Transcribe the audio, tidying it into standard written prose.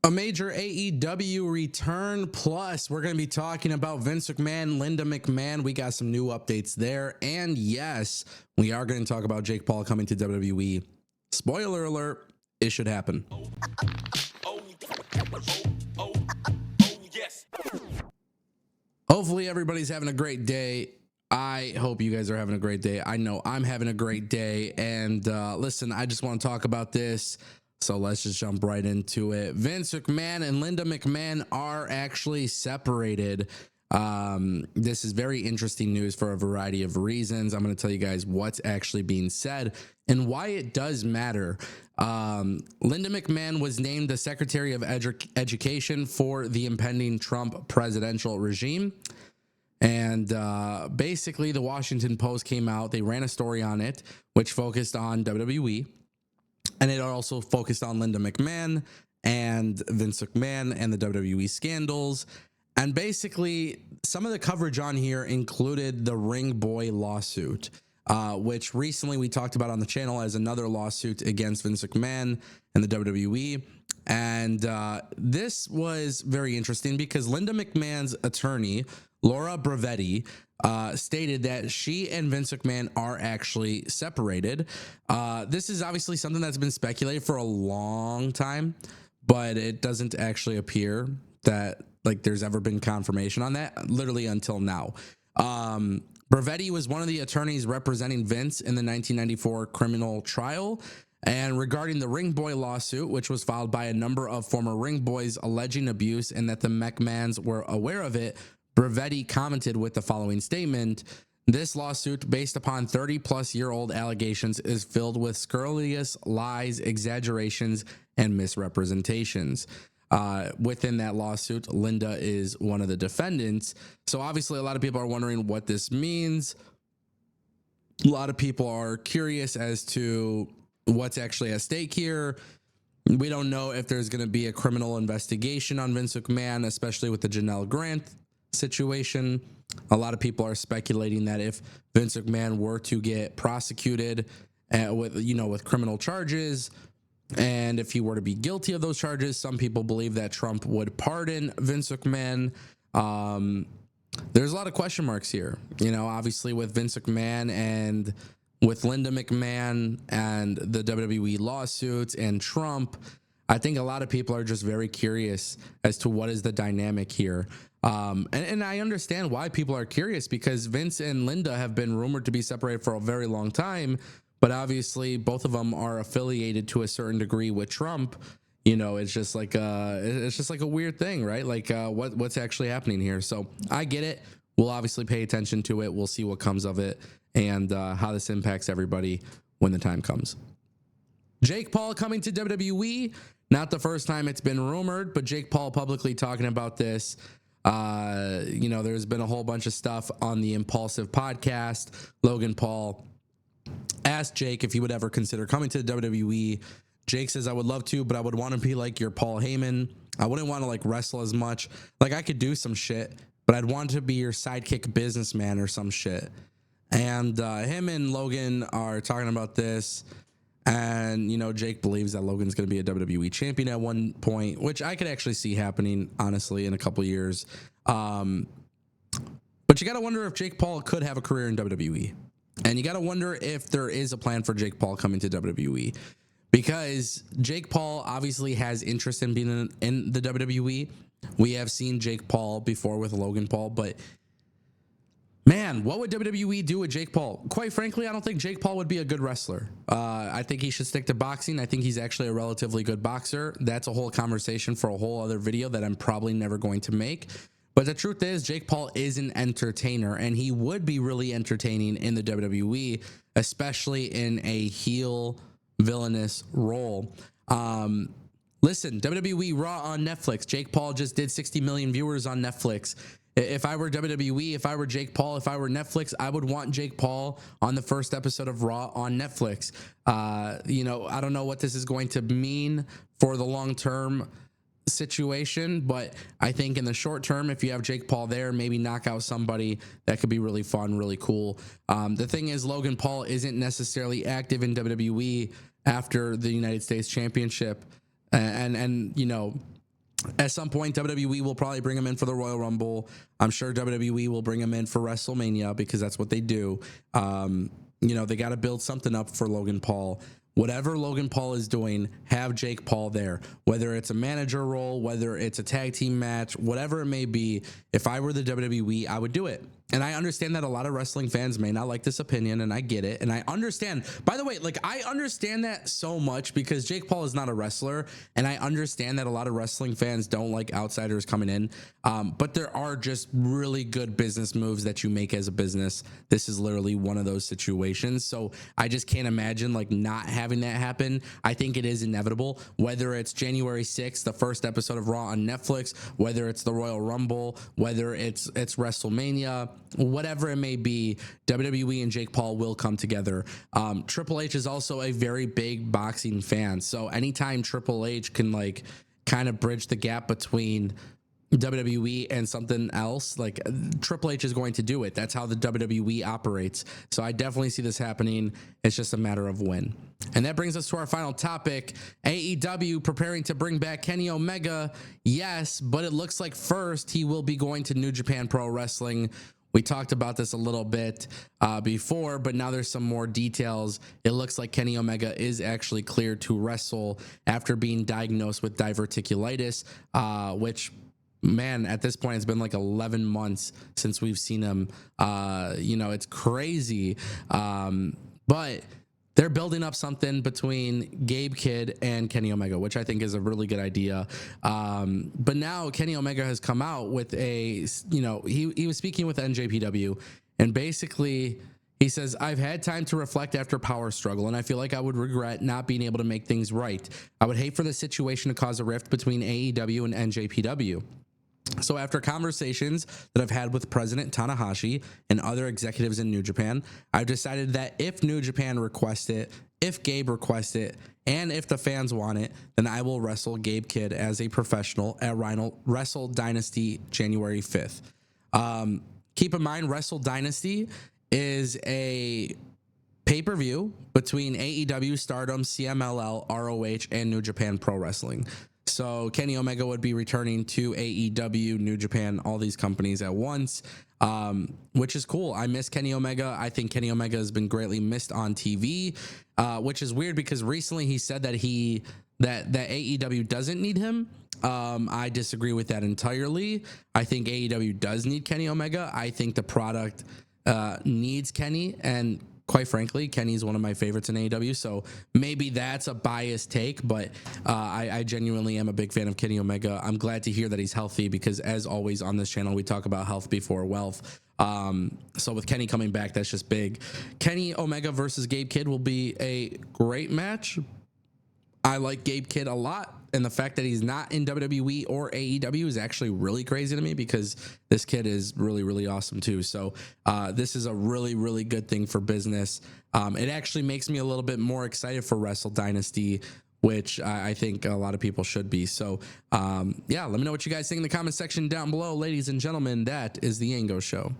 A major AEW return, plus we're going to be talking about Vince McMahon, Linda McMahon. We got some new updates there. And yes, we are going to talk about Jake Paul coming to WWE. Spoiler alert, it should happen. Yes. Hopefully everybody's having a great day. I hope you guys are having a great day. I know I'm having a great day. And listen, I just want to talk about this. So let's just jump right into it. Vince McMahon and Linda McMahon are actually separated. This is very interesting news for a variety of reasons. I'm going to tell you guys what's actually being said and why it does matter. Linda McMahon was named the Secretary of Education for the impending Trump presidential regime. And basically, the Washington Post came out. They ran a story on it, which focused on WWE. And it also focused on Linda McMahon and Vince McMahon and the WWE scandals. And basically, some of the coverage on here included the Ring Boy lawsuit, which recently we talked about on the channel as another lawsuit against Vince McMahon and the WWE. And this was very interesting because Linda McMahon's attorney, Laura Bravetti, stated that she and Vince McMahon are actually separated. This is obviously something that's been speculated for a long time, but it doesn't actually appear that like there's ever been confirmation on that, literally until now. Bravetti was one of the attorneys representing Vince in the 1994 criminal trial. And regarding the Ring Boy lawsuit, which was filed by a number of former Ring Boys alleging abuse and that the McMahons were aware of it, Bravetti commented with the following statement: "This lawsuit, based upon 30-plus-year-old allegations, is filled with scurrilous lies, exaggerations, and misrepresentations." Within that lawsuit, Linda is one of the defendants. So obviously, a lot of people are wondering what this means. A lot of people are curious as to what's actually at stake here. We don't know if there's going to be a criminal investigation on Vince McMahon, especially with the Janelle Grant situation. A lot of people are speculating that if Vince McMahon were to get prosecuted with criminal charges, and if he were to be guilty of those charges, some people believe that Trump would pardon Vince McMahon. There's a lot of question marks here, obviously with Vince McMahon and with Linda McMahon and the WWE lawsuits and Trump. I think a lot of people are just very curious as to what is the dynamic here. And I understand why people are curious, because Vince and Linda have been rumored to be separated for a very long time, but obviously both of them are affiliated to a certain degree with Trump. It's just like a weird thing, right? Like what's actually happening here. So I get it. We'll obviously pay attention to it. We'll see what comes of it and how this impacts everybody when the time comes. Jake Paul coming to WWE. Not the first time it's been rumored, but Jake Paul publicly talking about this. There's been a whole bunch of stuff on the Impulsive podcast. Logan Paul asked Jake if he would ever consider coming to the WWE. Jake says, "I would love to, but I would want to be like your Paul Heyman. I wouldn't want to like wrestle as much. Like I could do some shit, but I'd want to be your sidekick businessman or some shit." And him and Logan are talking about this. And, Jake believes that Logan's going to be a WWE champion at one point, which I could actually see happening, honestly, in a couple of years. But you got to wonder if Jake Paul could have a career in WWE. And you got to wonder if there is a plan for Jake Paul coming to WWE. Because Jake Paul obviously has interest in being in the WWE. We have seen Jake Paul before with Logan Paul, but man, what would WWE do with Jake Paul? Quite frankly, I don't think Jake Paul would be a good wrestler. I think he should stick to boxing. I think he's actually a relatively good boxer. That's a whole conversation for a whole other video that I'm probably never going to make. But the truth is, Jake Paul is an entertainer, and he would be really entertaining in the WWE, especially in a heel villainous role. Listen, WWE Raw on Netflix. Jake Paul just did 60 million viewers on Netflix. If I were WWE, if I were Jake Paul, if I were Netflix, I would want Jake Paul on the first episode of Raw on Netflix. I don't know what this is going to mean for the long-term situation, but I think in the short term, if you have Jake Paul there, maybe knock out somebody that could be really fun, really cool. The thing is, Logan Paul isn't necessarily active in WWE after the United States Championship, and At some point, WWE will probably bring him in for the Royal Rumble. I'm sure WWE will bring him in for WrestleMania because that's what they do. They got to build something up for Logan Paul. Whatever Logan Paul is doing, have Jake Paul there. Whether it's a manager role, whether it's a tag team match, whatever it may be, if I were the WWE, I would do it. And I understand that a lot of wrestling fans may not like this opinion, and I get it. And I understand, by the way, I understand that so much because Jake Paul is not a wrestler. And I understand that a lot of wrestling fans don't like outsiders coming in. But there are just really good business moves that you make as a business. This is literally one of those situations. So I just can't imagine not having that happen. I think it is inevitable, whether it's January 6th, the first episode of Raw on Netflix, whether it's the Royal Rumble, whether it's WrestleMania, whatever it may be, WWE and Jake Paul will come together. Triple H is also a very big boxing fan. So anytime Triple H can kind of bridge the gap between WWE and something else, Triple H is going to do it. That's how the WWE operates. So I definitely see this happening. It's just a matter of when. And that brings us to our final topic. AEW preparing to bring back Kenny Omega. Yes, but it looks like first he will be going to New Japan Pro Wrestling. We talked about this a little bit before, but now there's some more details. It looks like Kenny Omega is actually cleared to wrestle after being diagnosed with diverticulitis, which, man, at this point, it's been 11 months since we've seen him. It's crazy. But they're building up something between Gabe Kidd and Kenny Omega, which I think is a really good idea. But now Kenny Omega has come out with he was speaking with NJPW, and basically he says, I've had time to reflect after Power Struggle, and I feel like I would regret not being able to make things right. I would hate for the situation to cause a rift between AEW and NJPW. So after conversations that I've had with President Tanahashi and other executives in New Japan, I've decided that if New Japan requests it, if Gabe requests it, and if the fans want it, then I will wrestle Gabe Kidd as a professional at Wrestle Dynasty January 5th. Keep in mind, Wrestle Dynasty is a pay-per-view between AEW, Stardom, CMLL, ROH, and New Japan Pro Wrestling. So Kenny Omega would be returning to AEW, New Japan, all these companies at once, which is cool. I miss Kenny Omega. I think Kenny Omega has been greatly missed on TV, which is weird because recently he said that that AEW doesn't need him. I disagree with that entirely. I think AEW does need Kenny Omega. I think the product needs Kenny, and quite frankly, Kenny's one of my favorites in AEW, so maybe that's a biased take, but I genuinely am a big fan of Kenny Omega. I'm glad to hear that he's healthy because, as always on this channel, we talk about health before wealth. So with Kenny coming back, that's just big. Kenny Omega versus Gabe Kidd will be a great match. I like Gabe Kidd a lot, and the fact that he's not in WWE or AEW is actually really crazy to me because this kid is really, really awesome too. So this is a really, really good thing for business. It actually makes me a little bit more excited for Wrestle Dynasty, which I think a lot of people should be. So yeah, let me know what you guys think in the comment section down below. Ladies and gentlemen, that is the Ango Show.